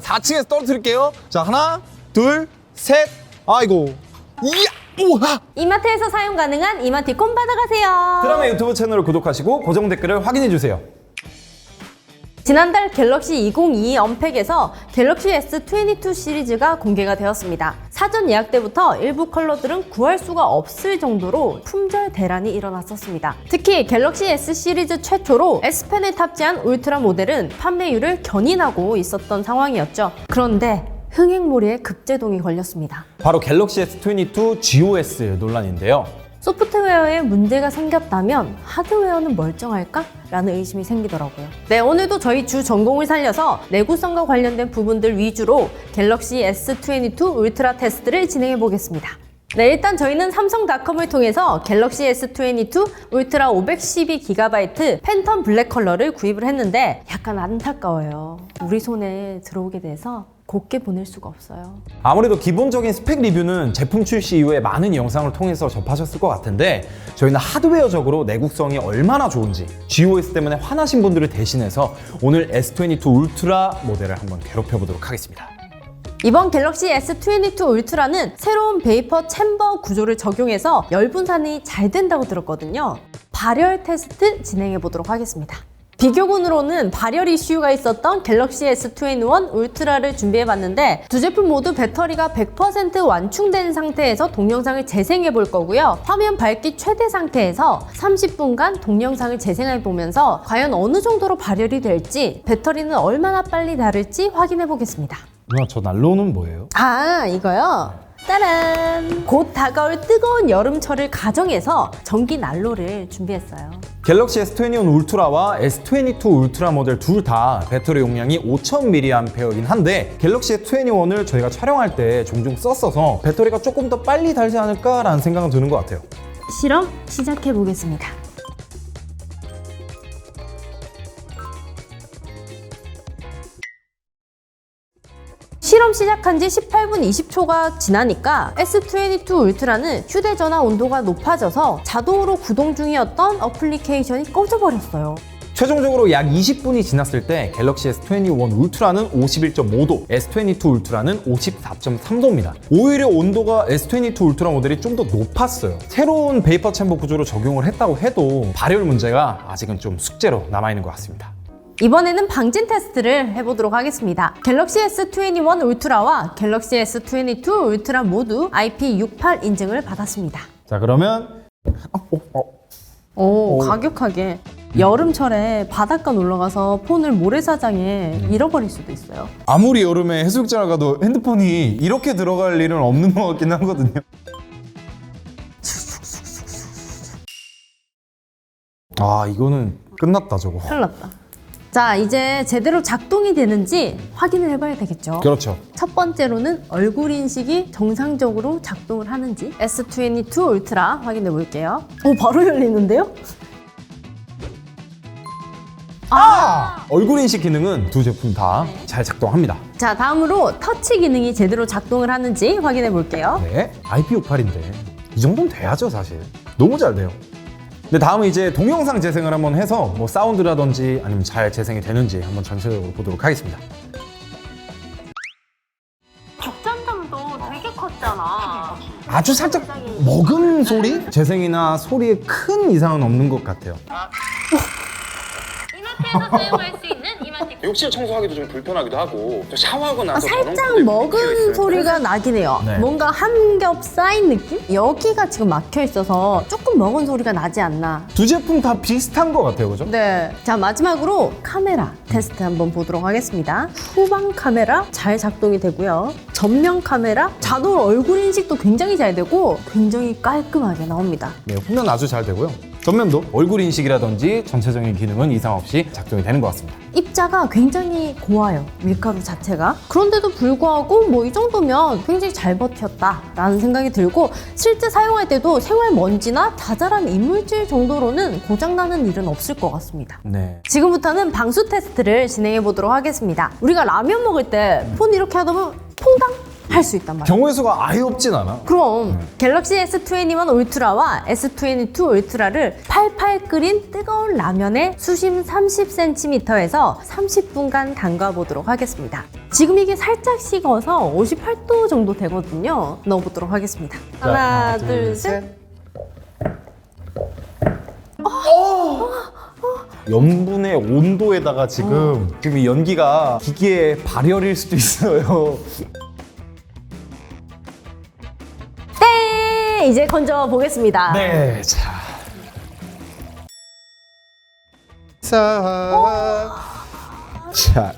4층에서 떨어뜨릴게요. 자, 하나, 둘, 셋. 아이고. 이야! 우와! 이마트에서 사용 가능한 이마티콘 받아가세요. 드라마 유튜브 채널을 구독하시고 고정 댓글을 확인해주세요. 지난달 갤럭시 2022 언팩에서 갤럭시 S22 시리즈가 공개가 되었습니다. 사전 예약 때부터 일부 컬러들은 구할 수가 없을 정도로 품절 대란이 일어났었습니다. 특히 갤럭시 S 시리즈 최초로 S펜에 탑재한 울트라 모델은 판매율을 견인하고 있었던 상황이었죠. 그런데 흥행몰이에 급제동이 걸렸습니다. 바로 갤럭시 S22 GOS 논란인데요. 소프트웨어에 문제가 생겼다면 하드웨어는 멀쩡할까? 라는 의심이 생기더라고요. 네, 오늘도 저희 주 전공을 살려서 내구성과 관련된 부분들 위주로 갤럭시 S22 울트라 테스트를 진행해 보겠습니다. 네, 일단 저희는 삼성닷컴을 통해서 갤럭시 S22 울트라 512GB 팬텀 블랙 컬러를 구입을 했는데 약간 안타까워요. 우리 손에 들어오게 돼서 곱게 보낼 수가 없어요. 아무래도 기본적인 스펙 리뷰는 제품 출시 이후에 많은 영상을 통해서 접하셨을 것 같은데 저희는 하드웨어적으로 내구성이 얼마나 좋은지 GOS 때문에 화나신 분들을 대신해서 오늘 S22 울트라 모델을 한번 괴롭혀 보도록 하겠습니다. 이번 갤럭시 S22 울트라는 새로운 베이퍼 챔버 구조를 적용해서 열 분산이 잘 된다고 들었거든요. 발열 테스트 진행해 보도록 하겠습니다. 비교군으로는 발열 이슈가 있었던 갤럭시 S21 울트라를 준비해봤는데 두 제품 모두 배터리가 100% 완충된 상태에서 동영상을 재생해 볼 거고요. 화면 밝기 최대 상태에서 30분간 동영상을 재생해 보면서 과연 어느 정도로 발열이 될지 배터리는 얼마나 빨리 닳을지 확인해 보겠습니다. 누나, 저 난로는 뭐예요? 아, 이거요? 짜란! 곧 다가올 뜨거운 여름철을 가정해서 전기 난로를 준비했어요. 갤럭시 S21 울트라와 S22 울트라 모델 둘 다 배터리 용량이 5000mAh이긴 한데 갤럭시 S21을 저희가 촬영할 때 종종 썼어서 배터리가 조금 더 빨리 닳지 않을까라는 생각은 드는 것 같아요. 실험 시작해 보겠습니다. 실험 시작한 지 18분 20초가 지나니까 S22 울트라는 휴대전화 온도가 높아져서 자동으로 구동 중이었던 어플리케이션이 꺼져버렸어요. 최종적으로 약 20분이 지났을 때 갤럭시 S21 울트라는 51.5도, S22 울트라는 54.3도입니다. 오히려 온도가 S22 울트라 모델이 좀 더 높았어요. 새로운 베이퍼 챔버 구조로 적용을 했다고 해도 발열 문제가 아직은 좀 숙제로 남아있는 것 같습니다. 이번에는 방진 테스트를 해보도록 하겠습니다. 갤럭시 S21 울트라와 갤럭시 S22 울트라 모두 IP68 인증을 받았습니다. 자, 그러면 오, 가격하게. 여름철에 바닷가 놀러가서 폰을 모래사장에 잃어버릴 수도 있어요. 아무리 여름에 해수욕장을 가도 핸드폰이 이렇게 들어갈 일은 없는 것 같긴 하거든요. 아, 이거는 끝났다 저거. 큰일 났다. 자, 이제 제대로 작동이 되는지 확인을 해봐야 되겠죠. 그렇죠. 첫 번째로는 얼굴 인식이 정상적으로 작동을 하는지 S22 울트라 확인해 볼게요. 오, 바로 열리는데요? 얼굴 인식 기능은 두 제품 다 잘 작동합니다. 자, 다음으로 터치 기능이 제대로 작동을 하는지 확인해 볼게요. 네, IP68인데 이 정도는 돼야죠 사실. 너무 잘 돼요. 근데 다음은 이제 동영상 재생을 한번 해서 뭐 사운드라든지 아니면 잘 재생이 되는지 한번 전체적으로 보도록 하겠습니다. 적전감도 되게 컸잖아. 아주 살짝 먹음 소리? 재생이나 소리에 큰 이상은 없는 것 같아요. 이마트에서 사용할 수 있는 이마티콘. 욕실 청소하기도 좀 불편하기도 하고 또 샤워하고 나서 살짝 먹은 소리가 나긴 해요. 네. 뭔가 한 겹 쌓인 느낌? 여기가 지금 막혀 있어서 조금 먹은 소리가 나지 않나. 두 제품 다 비슷한 것 같아요, 그죠? 네. 자, 마지막으로 카메라 테스트 한번 보도록 하겠습니다. 후방 카메라 잘 작동이 되고요. 전면 카메라 자동 얼굴 인식도 굉장히 잘 되고 굉장히 깔끔하게 나옵니다. 네, 후면 아주 잘 되고요. 전면도 얼굴 인식이라든지 전체적인 기능은 이상 없이 작동이 되는 것 같습니다. 입자가 굉장히 고와요, 밀가루 자체가. 그런데도 불구하고 뭐 이 정도면 굉장히 잘 버텼다라는 생각이 들고 실제 사용할 때도 생활 먼지나 자잘한 이물질 정도로는 고장나는 일은 없을 것 같습니다. 네. 지금부터는 방수 테스트를 진행해 보도록 하겠습니다. 우리가 라면 먹을 때 폰 이렇게 하다 보면 퐁당 할 수 있단 말이에요. 경우의 수가 아예 없진 않아. 그럼 갤럭시 S21 울트라와 S22 울트라를 팔팔 끓인 뜨거운 라면에 수심 30cm에서 30분간 담가 보도록 하겠습니다. 지금 이게 살짝 식어서 58도 정도 되거든요. 넣어보도록 하겠습니다. 하나, 둘, 셋. 염분의 온도에다가 지금 이 연기가 기기의 발열일 수도 있어요. 네, 이제 건져 보겠습니다. 네, 자. 자,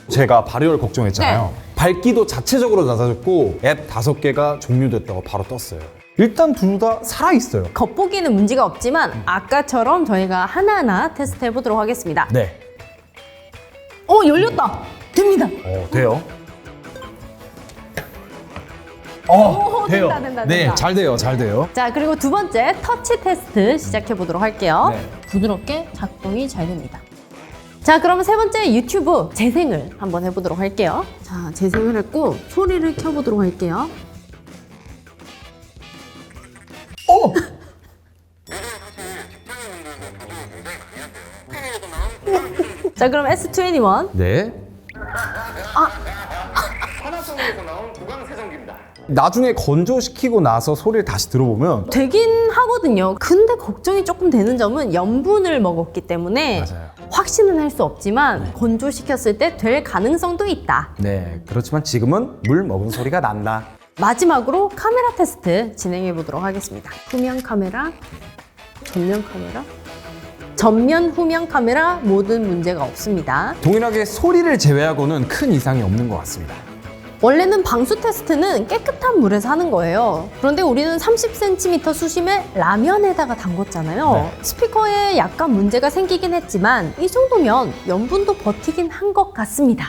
제가 발열 걱정했잖아요. 네. 밝기도 자체적으로 낮아졌고 앱 5개가 종료됐다고 바로 떴어요. 일단 둘 다 살아있어요. 겉보기는 문제가 없지만 아까처럼 저희가 하나하나 테스트 해보도록 하겠습니다. 네. 열렸다. 됩니다. 돼요. 돼요. 된다. 네, 잘 돼요, 잘 돼요. 자, 그리고 두 번째 터치 테스트 시작해 보도록 할게요. 네. 부드럽게 작동이 잘 됩니다. 자, 그럼 세 번째 유튜브 재생을 한번 해보도록 할게요. 자, 재생을 했고 소리를 켜보도록 할게요. 자, 그럼 S21 네. 하나성에서 나온 구강 세정기입니다. 나중에 건조시키고 나서 소리를 다시 들어보면 되긴 하거든요. 근데 걱정이 조금 되는 점은 염분을 먹었기 때문에 맞아요. 확신은 할 수 없지만 건조시켰을 때 될 가능성도 있다. 네, 그렇지만 지금은 물 먹은 소리가 난다. 마지막으로 카메라 테스트 진행해 보도록 하겠습니다. 후면 카메라, 전면 카메라, 전면 후면 카메라 모든 문제가 없습니다. 동일하게 소리를 제외하고는 큰 이상이 없는 것 같습니다. 원래는 방수 테스트는 깨끗한 물에서 하는 거예요. 그런데 우리는 30cm 수심의 라면에다가 담궜잖아요. 네. 스피커에 약간 문제가 생기긴 했지만 이 정도면 염분도 버티긴 한 것 같습니다.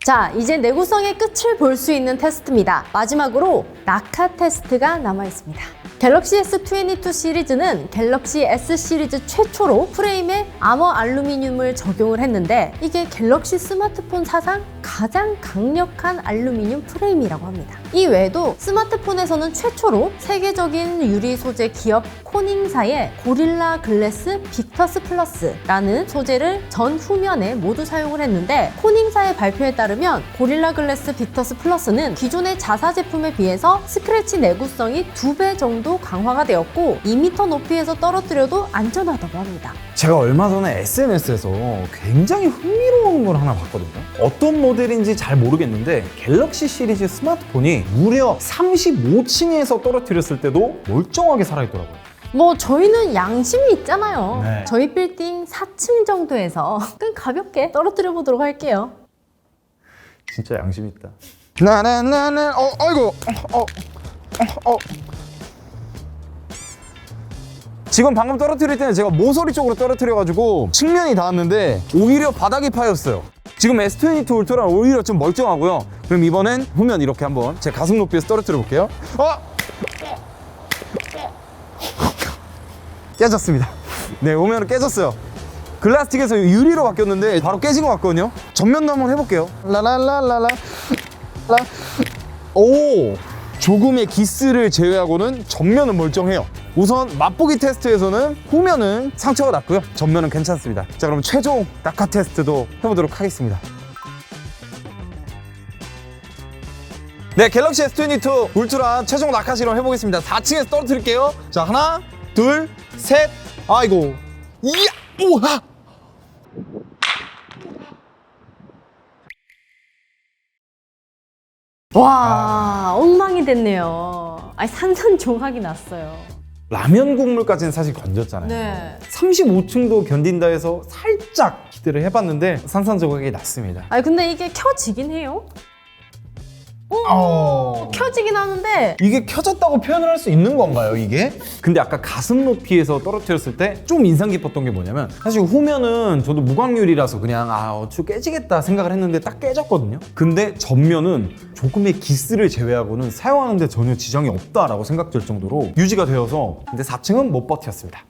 자, 이제 내구성의 끝을 볼 수 있는 테스트입니다. 마지막으로 낙하 테스트가 남아 있습니다. 갤럭시 S22 시리즈는 갤럭시 S 시리즈 최초로 프레임에 아머 알루미늄을 적용을 했는데 이게 갤럭시 스마트폰 사상 가장 강력한 알루미늄 프레임이라고 합니다. 이 외에도 스마트폰에서는 최초로 세계적인 유리 소재 기업 코닝사의 고릴라 글래스 빅터스 플러스라는 소재를 전 후면에 모두 사용을 했는데 코닝사의 발표에 따르면 고릴라 글래스 빅터스 플러스는 기존의 자사 제품에 비해서 스크래치 내구성이 2배 정도 강화가 되었고 2m 높이에서 떨어뜨려도 안전하다고 합니다. 제가 얼마 전에 SNS에서 굉장히 흥미로운 걸 하나 봤거든요. 어떤 모델인지 잘 모르겠는데 갤럭시 시리즈 스마트폰이 무려 35층에서 떨어뜨렸을 때도 멀쩡하게 살아있더라고요. 뭐 저희는 양심이 있잖아요. 네. 저희 빌딩 4층 정도에서 그냥 가볍게 떨어뜨려 보도록 할게요. 진짜 양심 있다. 나나나나 아이고 지금 방금 떨어뜨릴 때는 제가 모서리 쪽으로 떨어뜨려가지고 측면이 닿았는데 오히려 바닥이 파였어요. 지금 S22 울트라는 오히려 좀 멀쩡하고요. 그럼 이번엔 후면 이렇게 한번 제 가슴 높이에서 떨어뜨려 볼게요. 깨졌습니다. 네, 후면은 깨졌어요. 글라스틱에서 유리로 바뀌었는데 바로 깨진 것 같거든요. 전면도 한번 해볼게요. 라라라라라 오! 조금의 기스를 제외하고는 전면은 멀쩡해요. 우선 맛보기 테스트에서는 후면은 상처가 났고요. 전면은 괜찮습니다. 자, 그럼 최종 낙하 테스트도 해보도록 하겠습니다. 네, 갤럭시 S22 울트라 최종 낙하 실험 해보겠습니다. 4층에서 떨어뜨릴게요. 자, 하나, 둘, 셋. 아이고. 이야! 우와! 와, 엉망이 됐네요. 아니, 산산조각이 났어요. 라면 국물까지는 사실 건졌잖아요. 네. 35층도 견딘다 해서 살짝 기대를 해봤는데 산산조각이 났습니다. 아니, 근데 이게 켜지긴 해요? 켜지긴 하는데 이게 켜졌다고 표현을 할 수 있는 건가요, 이게? 근데 아까 가슴 높이에서 떨어뜨렸을 때 좀 인상 깊었던 게 뭐냐면 사실 후면은 저도 무광유리라서 그냥 어쭈 깨지겠다 생각을 했는데 딱 깨졌거든요. 근데 전면은 조금의 기스를 제외하고는 사용하는데 전혀 지장이 없다라고 생각될 정도로 유지가 되어서 근데 4층은 못 버텼습니다.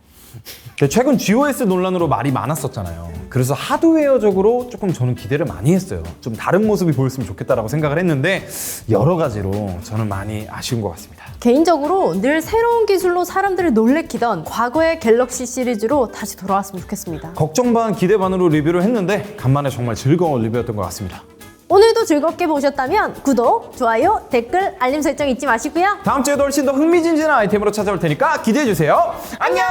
근데 최근 GOS 논란으로 말이 많았었잖아요. 그래서 하드웨어적으로 조금 저는 기대를 많이 했어요. 좀 다른 모습이 보였으면 좋겠다라고 생각을 했는데 여러 가지로 저는 많이 아쉬운 것 같습니다. 개인적으로 늘 새로운 기술로 사람들을 놀래키던 과거의 갤럭시 시리즈로 다시 돌아왔으면 좋겠습니다. 걱정 반 기대 반으로 리뷰를 했는데 간만에 정말 즐거운 리뷰였던 것 같습니다. 오늘도 즐겁게 보셨다면 구독, 좋아요, 댓글, 알림 설정 잊지 마시고요. 다음 주에도 훨씬 더 흥미진진한 아이템으로 찾아올 테니까 기대해주세요. 안녕!